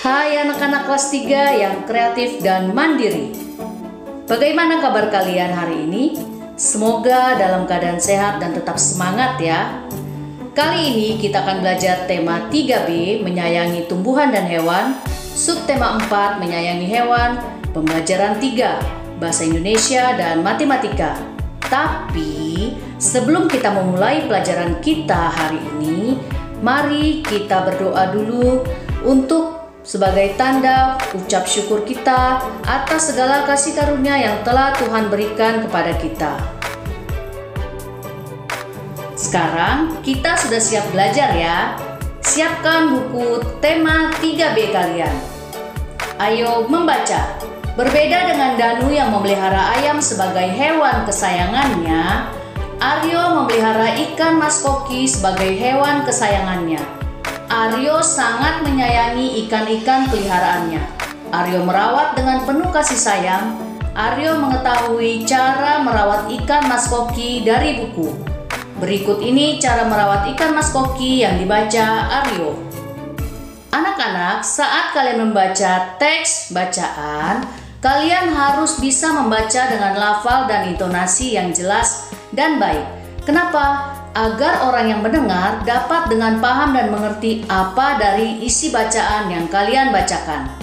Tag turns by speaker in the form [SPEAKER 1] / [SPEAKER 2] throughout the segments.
[SPEAKER 1] Hai anak-anak kelas 3 yang kreatif dan mandiri. Bagaimana kabar kalian hari ini? Semoga dalam keadaan sehat dan tetap semangat ya. Kali ini kita akan belajar tema 3B, menyayangi tumbuhan dan hewan, subtema 4, menyayangi hewan, pembelajaran 3, bahasa Indonesia dan matematika. Tapi sebelum kita memulai pelajaran kita hari ini, mari kita berdoa dulu untuk sebagai tanda ucap syukur kita atas segala kasih karunia yang telah Tuhan berikan kepada kita. Sekarang kita sudah siap belajar ya. Siapkan buku tema 3B kalian. Ayo membaca. Berbeda dengan Danu yang memelihara ayam sebagai hewan kesayangannya, Aryo memelihara ikan mas koki sebagai hewan kesayangannya. Aryo sangat menyayangi ikan-ikan peliharaannya. Aryo merawat dengan penuh kasih sayang. Aryo mengetahui cara merawat ikan mas koki dari buku. Berikut ini cara merawat ikan mas koki yang dibaca Aryo. Anak-anak, saat kalian membaca teks bacaan, kalian harus bisa membaca dengan lafal dan intonasi yang jelas dan baik. Kenapa? Agar orang yang mendengar dapat dengan paham dan mengerti apa dari isi bacaan yang kalian bacakan.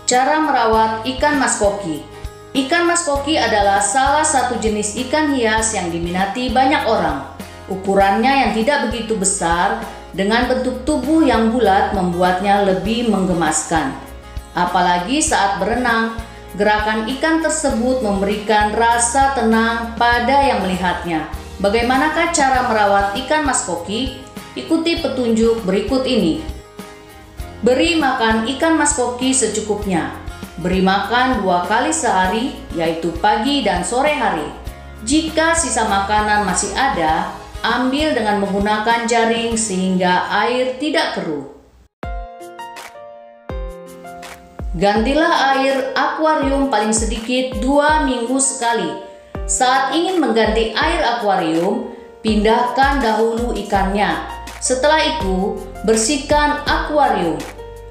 [SPEAKER 1] Cara merawat ikan mas koki. Ikan mas koki adalah salah satu jenis ikan hias yang diminati banyak orang. Ukurannya yang tidak begitu besar dengan bentuk tubuh yang bulat membuatnya lebih menggemaskan. Apalagi saat berenang, gerakan ikan tersebut memberikan rasa tenang pada yang melihatnya. Bagaimanakah cara merawat ikan mas koki? Ikuti petunjuk berikut ini. Beri makan ikan mas koki secukupnya. Beri makan 2 kali sehari, yaitu pagi dan sore hari. Jika sisa makanan masih ada, ambil dengan menggunakan jaring sehingga air tidak keruh. Gantilah air akuarium paling sedikit 2 minggu sekali. Saat ingin mengganti air akuarium, pindahkan dahulu ikannya. Setelah itu, bersihkan akuarium.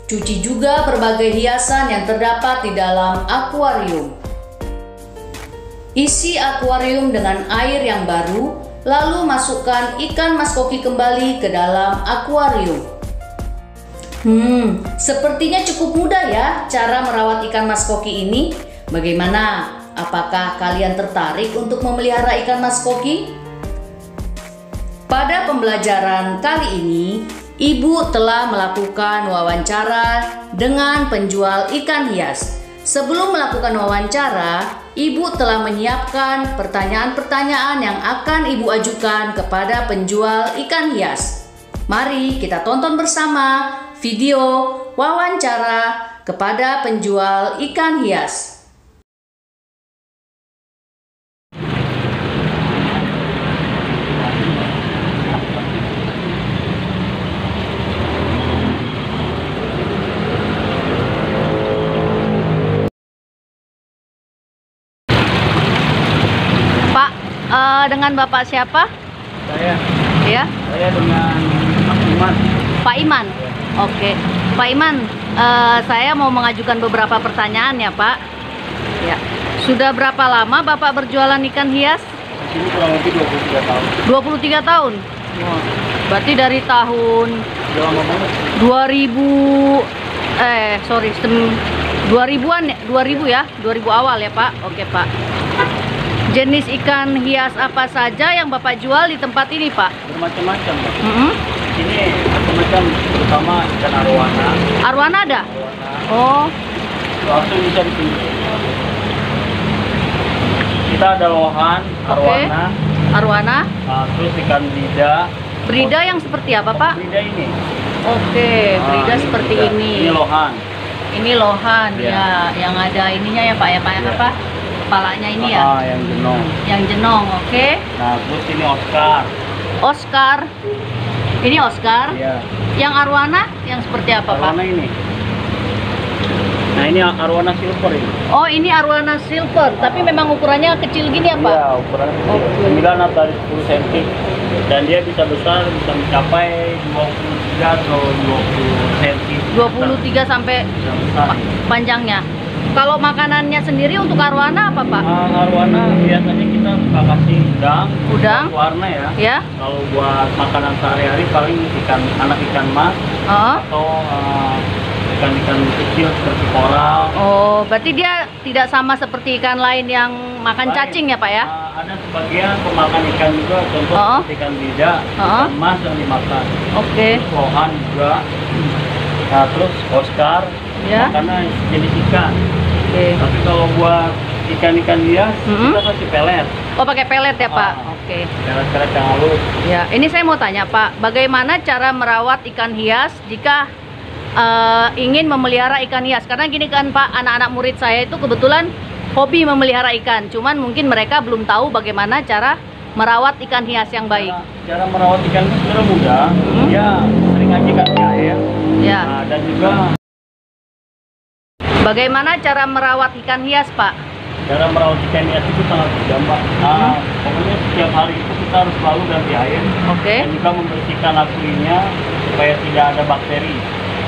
[SPEAKER 1] Cuci juga berbagai hiasan yang terdapat di dalam akuarium. Isi akuarium dengan air yang baru, lalu masukkan ikan mas koki kembali ke dalam akuarium. Sepertinya cukup mudah ya cara merawat ikan mas koki ini. Bagaimana? Apakah kalian tertarik untuk memelihara ikan mas koki? Pada pembelajaran kali ini, Ibu telah melakukan wawancara dengan penjual ikan hias. Sebelum melakukan wawancara, Ibu telah menyiapkan pertanyaan-pertanyaan yang akan Ibu ajukan kepada penjual ikan hias. Mari kita tonton bersama video wawancara kepada penjual ikan hias. Pak, dengan Bapak siapa?
[SPEAKER 2] Saya.
[SPEAKER 1] Ya?
[SPEAKER 2] Saya dengan Pak Iman.
[SPEAKER 1] Pak Iman. Oke, Pak Iman, saya mau mengajukan beberapa pertanyaan ya Pak. Ya, sudah berapa lama Bapak berjualan ikan hias?
[SPEAKER 2] Di sini kurang lebih 23 tahun.
[SPEAKER 1] 23 tahun?
[SPEAKER 2] Wah,
[SPEAKER 1] Berarti dari tahun
[SPEAKER 2] udah lama banget.
[SPEAKER 1] 2000-an, 2000 ya? 2000 awal ya Pak? Oke Pak. Jenis ikan hias apa saja yang Bapak jual di tempat ini Pak?
[SPEAKER 2] Bermacam-macam, Pak. Ini macam-macam, terutama ikan arwana.
[SPEAKER 1] Arwana ada?
[SPEAKER 2] Arwana.
[SPEAKER 1] Oh,
[SPEAKER 2] Langsung bisa ditunjuk. Kita ada lohan, arwana.
[SPEAKER 1] Arwana.
[SPEAKER 2] Terus ikan brida.
[SPEAKER 1] Brida yang seperti apa Pak?
[SPEAKER 2] Brida ini.
[SPEAKER 1] Oke, brida
[SPEAKER 2] Ini
[SPEAKER 1] seperti
[SPEAKER 2] brida.
[SPEAKER 1] ini.
[SPEAKER 2] Ini lohan.
[SPEAKER 1] Ini lohan
[SPEAKER 2] Ya.
[SPEAKER 1] ya, yang ada ininya ya Pak ya, Pak yang
[SPEAKER 2] Ya.
[SPEAKER 1] apa? Kepalanya ini ya.
[SPEAKER 2] Yang jenong.
[SPEAKER 1] Yang jenong, oke.
[SPEAKER 2] Nah, terus ini Oscar.
[SPEAKER 1] Oscar. Ini Oscar.
[SPEAKER 2] Iya.
[SPEAKER 1] Yang arwana yang seperti apa
[SPEAKER 2] Arwana
[SPEAKER 1] Pak?
[SPEAKER 2] ini. Nah, ini arwana silver ini.
[SPEAKER 1] Oh, ini arwana silver, tapi memang ukurannya kecil gini ya Pak?
[SPEAKER 2] Iya, ukuran
[SPEAKER 1] Oke.
[SPEAKER 2] 9 atau 10 cm. Dan dia bisa besar, bisa mencapai 23 atau 20 cm.
[SPEAKER 1] 23 sampai panjangnya. Kalau makanannya sendiri untuk arwana apa, Pak?
[SPEAKER 2] Arwana biasanya kita suka kasih udang, warna ya.
[SPEAKER 1] Ya.
[SPEAKER 2] Kalau buat makanan sehari-hari paling anak ikan mas atau ikan-ikan kecil seperti koral.
[SPEAKER 1] Oh, berarti dia tidak sama seperti ikan lain yang makan cacing ya, Pak ya?
[SPEAKER 2] Ada sebagian pemakan ikan juga, contoh seperti ikan lidah, ikan mas yang dimakan.
[SPEAKER 1] Oke.
[SPEAKER 2] Lohan juga. Nah, terus Oscar,
[SPEAKER 1] ya.
[SPEAKER 2] Karena jenis ikan. Tapi kalau buat ikan-ikan hias, kita kasih pelet.
[SPEAKER 1] Oh, pakai pelet ya, Pak?
[SPEAKER 2] Pelet-pelet yang halus.
[SPEAKER 1] Ya, ini saya mau tanya, Pak, bagaimana cara merawat ikan hias jika ingin memelihara ikan hias? Karena gini kan, Pak, anak-anak murid saya itu kebetulan hobi memelihara ikan. Cuman mungkin mereka belum tahu bagaimana cara merawat ikan hias yang baik.
[SPEAKER 2] Cara merawat ikan itu sebenarnya mudah. Ya, sering aja kasih air.
[SPEAKER 1] Ya.
[SPEAKER 2] Nah, dan juga
[SPEAKER 1] bagaimana cara merawat ikan hias, Pak?
[SPEAKER 2] Cara merawat ikan hias itu sangat mudah, Mbak. Pokoknya setiap hari itu kita harus selalu ganti air. Dan juga membersihkan akuariumnya supaya tidak ada bakteri.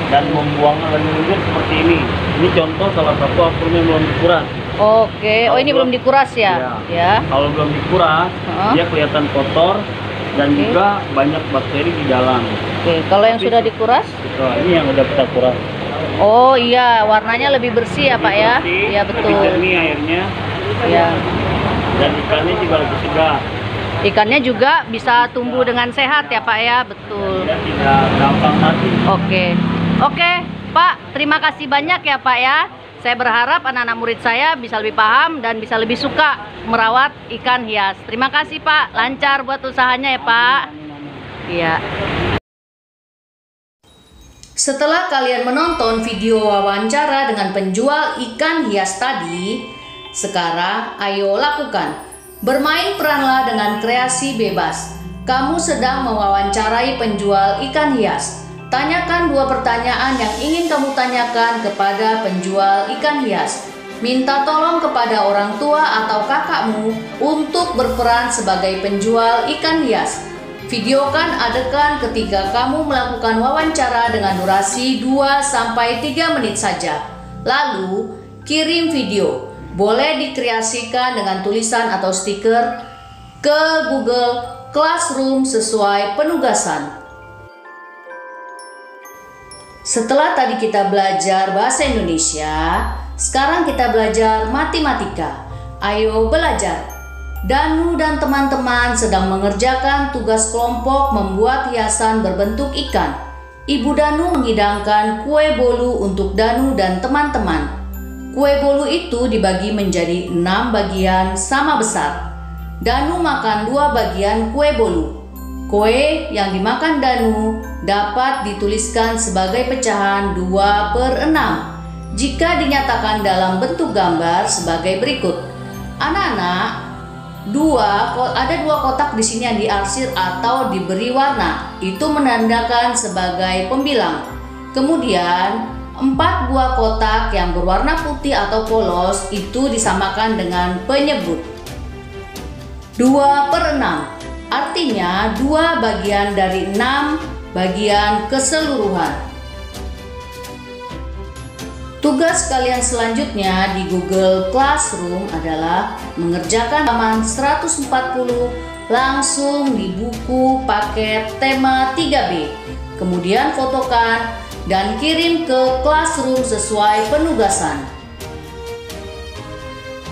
[SPEAKER 2] Dan membuang lendir seperti ini. Ini contoh salah satu akuarium yang belum dikuras.
[SPEAKER 1] Oh, ini belum dikuras ya? Ya.
[SPEAKER 2] Kalau belum dikuras, dia kelihatan kotor dan juga banyak bakteri di dalam.
[SPEAKER 1] Kalau yang sudah dikuras?
[SPEAKER 2] Ini yang udah kita kuras.
[SPEAKER 1] Oh iya, warnanya lebih bersih ya, Pak ya? Iya, betul.
[SPEAKER 2] Lebih jernih airnya.
[SPEAKER 1] Ya. Dan
[SPEAKER 2] ikannya juga lebih segar.
[SPEAKER 1] Ikannya juga bisa tumbuh dengan sehat ya, Pak ya? Betul.
[SPEAKER 2] Dia tidak gampang mati.
[SPEAKER 1] Oke, Pak, terima kasih banyak ya, Pak ya. Saya berharap anak-anak murid saya bisa lebih paham dan bisa lebih suka merawat ikan hias. Terima kasih, Pak. Lancar buat usahanya ya, Pak. Iya. Setelah kalian menonton video wawancara dengan penjual ikan hias tadi, sekarang ayo lakukan. Bermain peranlah dengan kreasi bebas. Kamu sedang mewawancarai penjual ikan hias. Tanyakan 2 pertanyaan yang ingin kamu tanyakan kepada penjual ikan hias. Minta tolong kepada orang tua atau kakakmu untuk berperan sebagai penjual ikan hias. Videokan adegan ketika kamu melakukan wawancara dengan durasi 2-3 menit saja. Lalu, kirim video. Boleh dikreasikan dengan tulisan atau stiker ke Google Classroom sesuai penugasan. Setelah tadi kita belajar bahasa Indonesia, sekarang kita belajar matematika. Ayo belajar. Danu dan teman-teman sedang mengerjakan tugas kelompok membuat hiasan berbentuk ikan. Ibu Danu menghidangkan kue bolu untuk Danu dan teman-teman. Kue bolu itu dibagi menjadi 6 bagian sama besar. Danu makan 2 bagian kue bolu. Kue yang dimakan Danu dapat dituliskan sebagai pecahan 2/6 jika dinyatakan dalam bentuk gambar sebagai berikut. Anak-anak, ada 2 kotak di sini yang diarsir atau diberi warna. Itu menandakan sebagai pembilang. Kemudian 4 buah kotak yang berwarna putih atau polos itu disamakan dengan penyebut. 2/6 artinya 2 bagian dari 6 bagian keseluruhan. Tugas kalian selanjutnya di Google Classroom adalah mengerjakan halaman 140 langsung di buku paket tema 3B. Kemudian fotokan dan kirim ke Classroom sesuai penugasan.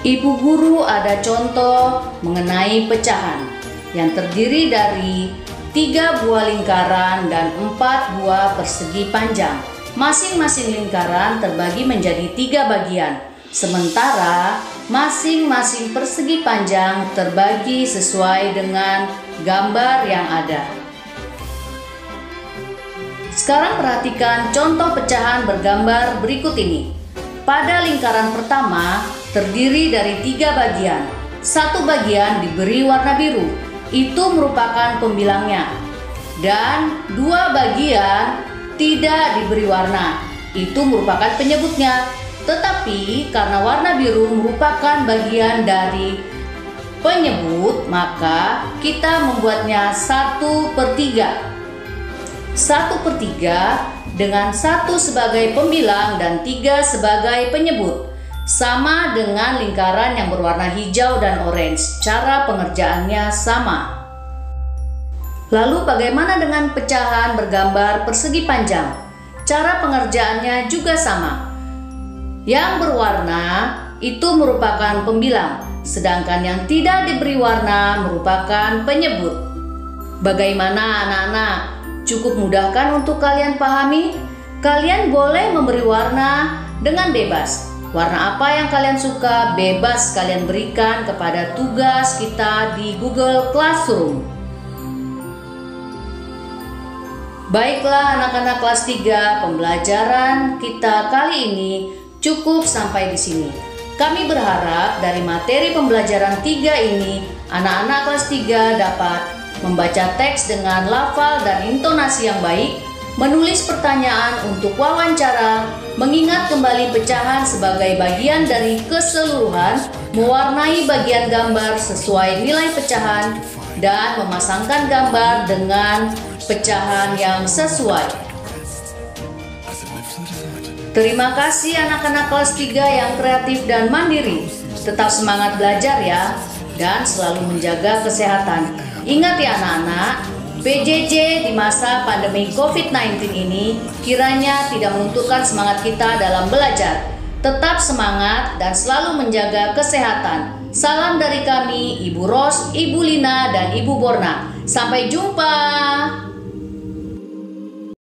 [SPEAKER 1] Ibu guru ada contoh mengenai pecahan yang terdiri dari 3 buah lingkaran dan 4 buah persegi panjang. Masing-masing lingkaran terbagi menjadi 3 bagian, sementara masing-masing persegi panjang terbagi sesuai dengan gambar yang ada. Sekarang perhatikan contoh pecahan bergambar berikut ini. Pada lingkaran pertama terdiri dari 3 bagian. 1 bagian diberi warna biru, itu merupakan pembilangnya. Dan 2 bagian tidak diberi warna, itu merupakan penyebutnya. Tetapi karena warna biru merupakan bagian dari penyebut, maka kita membuatnya 1/3. 1/3 dengan 1 sebagai pembilang dan 3 sebagai penyebut. Sama dengan lingkaran yang berwarna hijau dan orange, cara pengerjaannya sama. Lalu bagaimana dengan pecahan bergambar persegi panjang? Cara pengerjaannya juga sama. Yang berwarna itu merupakan pembilang, sedangkan yang tidak diberi warna merupakan penyebut. Bagaimana anak-anak? Cukup mudah kan untuk kalian pahami? Kalian boleh memberi warna dengan bebas. Warna apa yang kalian suka bebas kalian berikan kepada tugas kita di Google Classroom. Baiklah anak-anak kelas 3, pembelajaran kita kali ini cukup sampai di sini. Kami berharap dari materi pembelajaran 3 ini, anak-anak kelas 3 dapat membaca teks dengan lafal dan intonasi yang baik, menulis pertanyaan untuk wawancara, mengingat kembali pecahan sebagai bagian dari keseluruhan, mewarnai bagian gambar sesuai nilai pecahan, dan memasangkan gambar dengan pecahan yang sesuai. Terima kasih anak-anak kelas 3 yang kreatif dan mandiri. Tetap semangat belajar ya, dan selalu menjaga kesehatan. Ingat ya anak-anak, PJJ di masa pandemi COVID-19 ini kiranya tidak melunturkan semangat kita dalam belajar. Tetap semangat dan selalu menjaga kesehatan. Salam dari kami, Ibu Ros, Ibu Lina, dan Ibu Borna. Sampai jumpa.